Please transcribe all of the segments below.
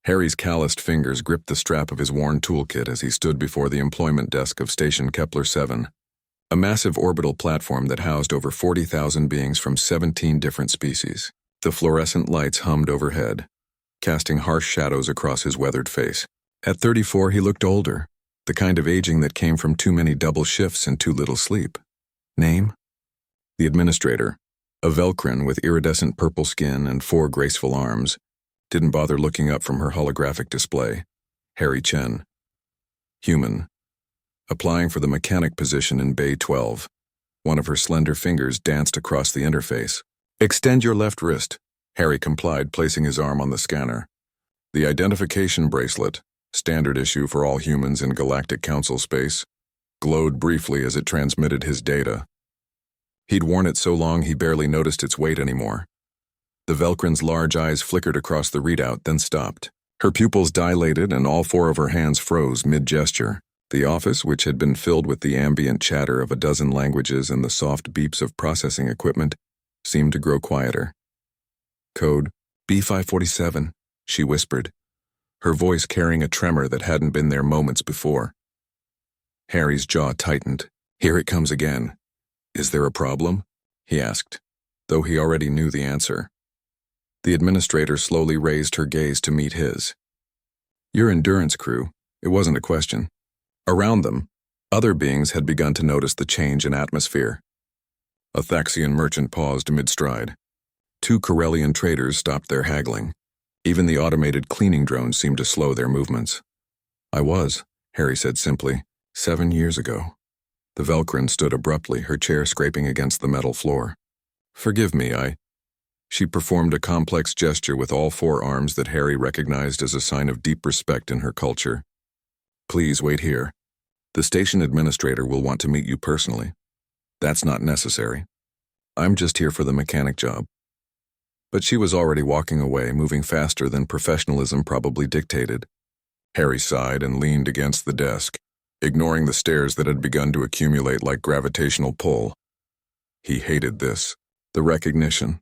Harry's calloused fingers gripped the strap of his worn toolkit as he stood before the employment desk of Station Kepler 7, a massive orbital platform that housed over 40,000 beings from 17 different species. The fluorescent lights hummed overhead, casting harsh shadows across his weathered face. At 34, he looked older, the kind of aging that came from too many double shifts and too little sleep. Name? The administrator, a Velcrin with iridescent purple skin and 4 graceful arms, didn't bother looking up from her holographic display. Harry Chen. Human. Applying for the mechanic position in Bay 12. One of her slender fingers danced across the interface. Extend your left wrist. Harry complied, placing his arm on the scanner. The identification bracelet, standard issue for all humans in Galactic Council space, glowed briefly as it transmitted his data. He'd worn it so long he barely noticed its weight anymore. The Velcrin's large eyes flickered across the readout, then stopped. Her pupils dilated and all 4 of her hands froze mid-gesture. The office, which had been filled with the ambient chatter of a dozen languages and the soft beeps of processing equipment, seemed to grow quieter. Code B547, she whispered, her voice carrying a tremor that hadn't been there moments before. Harry's jaw tightened. Here it comes again. Is there a problem? He asked, though he already knew the answer. The administrator slowly raised her gaze to meet his. Your endurance crew, it wasn't a question. Around them, other beings had begun to notice the change in atmosphere. A Thaxian merchant paused mid-stride. 2 Corellian traders stopped their haggling. Even the automated cleaning drones seemed to slow their movements. I was, Harry said simply, 7 years ago. The Velcrin stood abruptly, her chair scraping against the metal floor. Forgive me, She performed a complex gesture with all 4 arms that Harry recognized as a sign of deep respect in her culture. Please wait here. The station administrator will want to meet you personally. That's not necessary. I'm just here for the mechanic job. But she was already walking away, moving faster than professionalism probably dictated. Harry sighed and leaned against the desk, ignoring the stares that had begun to accumulate like gravitational pull. He hated this. The recognition.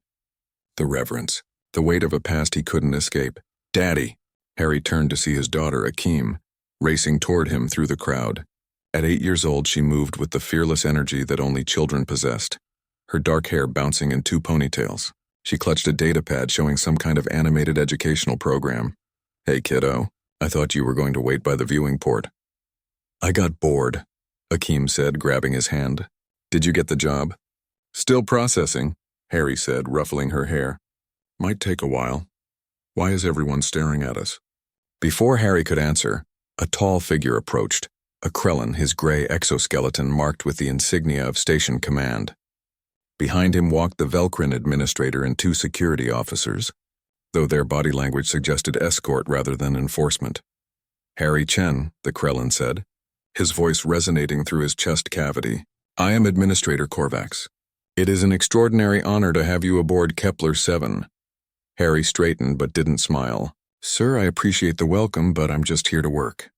The reverence. The weight of a past he couldn't escape. Daddy! Harry turned to see his daughter, Akeem, racing toward him through the crowd. At 8 years old, she moved with the fearless energy that only children possessed, her dark hair bouncing in 2 ponytails. She clutched a data pad showing some kind of animated educational program. Hey, kiddo, I thought you were going to wait by the viewing port. I got bored, Akeem said, grabbing his hand. Did you get the job? Still processing, Harry said, ruffling her hair. Might take a while. Why is everyone staring at us? Before Harry could answer, a tall figure approached, a Krellin, his gray exoskeleton marked with the insignia of Station Command. Behind him walked the Velcrin administrator and 2 security officers, though their body language suggested escort rather than enforcement. Harry Chen, the Krellin said, his voice resonating through his chest cavity. I am Administrator Korvax. It is an extraordinary honor to have you aboard Kepler 7. Harry straightened but didn't smile. Sir, I appreciate the welcome, but I'm just here to work.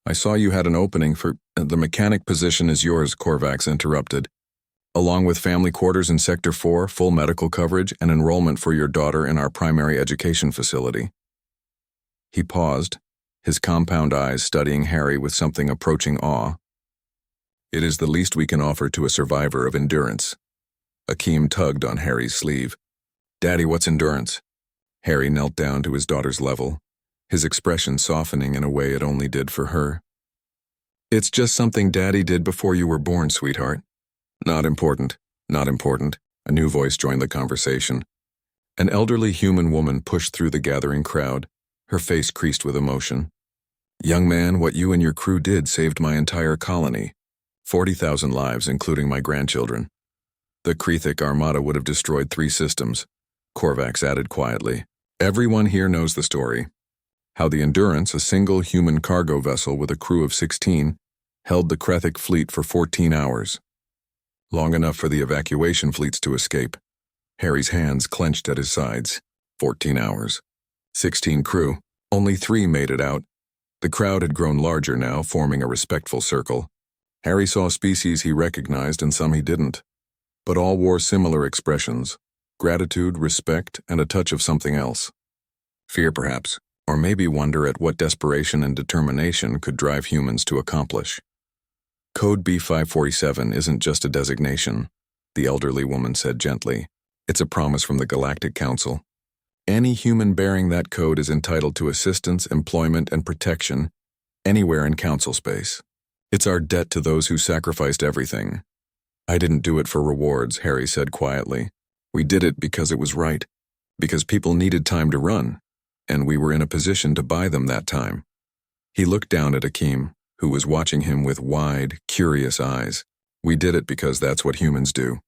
I saw you had an opening for... The mechanic position is yours, Korvax interrupted. Along with family quarters in Sector 4, full medical coverage, and enrollment for your daughter in our primary education facility. He paused, his compound eyes studying Harry with something approaching awe. It is the least we can offer to a survivor of endurance. Akeem tugged on Harry's sleeve. Daddy, what's endurance? Harry knelt down to his daughter's level, his expression softening in a way it only did for her. It's just something Daddy did before you were born, sweetheart. Not important, not important. A new voice joined the conversation. An elderly human woman pushed through the gathering crowd, her face creased with emotion. Young man, what you and your crew did saved my entire colony. 40,000 lives, including my grandchildren. The Krethik Armada would have destroyed 3 systems, Korvax added quietly. Everyone here knows the story. How the Endurance, a single human cargo vessel with a crew of 16, held the Krethik fleet for 14 hours. Long enough for the evacuation fleets to escape. Harry's hands clenched at his sides. 14 hours. 16 crew. Only 3 made it out. The crowd had grown larger now, forming a respectful circle. Harry saw species he recognized and some he didn't. But all wore similar expressions. Gratitude, respect, and a touch of something else. Fear, perhaps. Or maybe wonder at what desperation and determination could drive humans to accomplish. Code B547 isn't just a designation, the elderly woman said gently. It's a promise from the Galactic Council. Any human bearing that code is entitled to assistance, employment, and protection anywhere in Council space. It's our debt to those who sacrificed everything. I didn't do it for rewards, Harry said quietly. We did it because it was right, because people needed time to run, and we were in a position to buy them that time. He looked down at Akeem, who was watching him with wide, curious eyes. We did it because that's what humans do.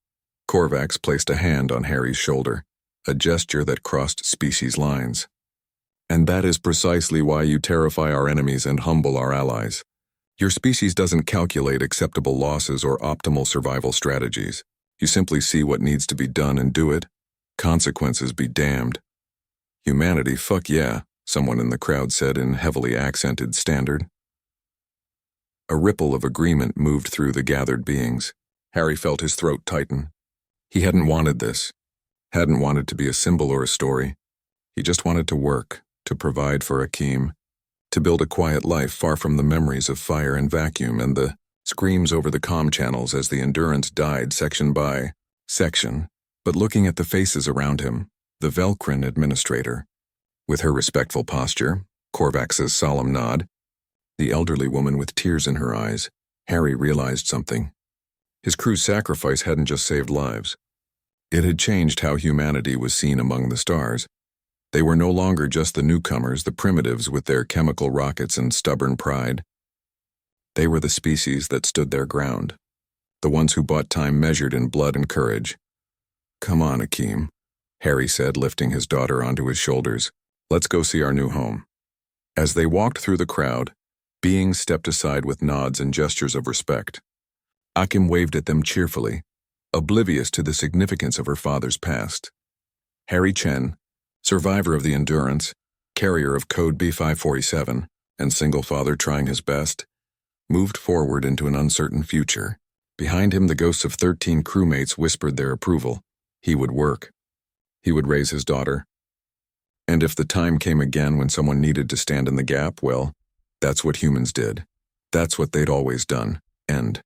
Korvax placed a hand on Harry's shoulder, a gesture that crossed species lines. And that is precisely why you terrify our enemies and humble our allies. Your species doesn't calculate acceptable losses or optimal survival strategies. You simply see what needs to be done and do it. Consequences be damned. Humanity, fuck yeah, someone in the crowd said in heavily accented standard. A ripple of agreement moved through the gathered beings. Harry felt his throat tighten. He hadn't wanted this. Hadn't wanted to be a symbol or a story. He just wanted to work, to provide for Akeem, to build a quiet life far from the memories of fire and vacuum and the screams over the comm channels as the Endurance died section by section. But looking at the faces around him, the Velcrin administrator, with her respectful posture, Korvax's solemn nod, the elderly woman with tears in her eyes, Harry realized something. His crew's sacrifice hadn't just saved lives. It had changed how humanity was seen among the stars. They were no longer just the newcomers, the primitives with their chemical rockets and stubborn pride. They were the species that stood their ground, the ones who bought time measured in blood and courage. Come on, Akeem, Harry said, lifting his daughter onto his shoulders. Let's go see our new home. As they walked through the crowd, beings stepped aside with nods and gestures of respect. Akeem waved at them cheerfully, oblivious to the significance of her father's past. Harry Chen, survivor of the Endurance, carrier of Code B547, and single father trying his best, moved forward into an uncertain future. Behind him, the ghosts of 13 crewmates whispered their approval. He would work. He would raise his daughter. And if the time came again when someone needed to stand in the gap, well, that's what humans did. That's what they'd always done. End.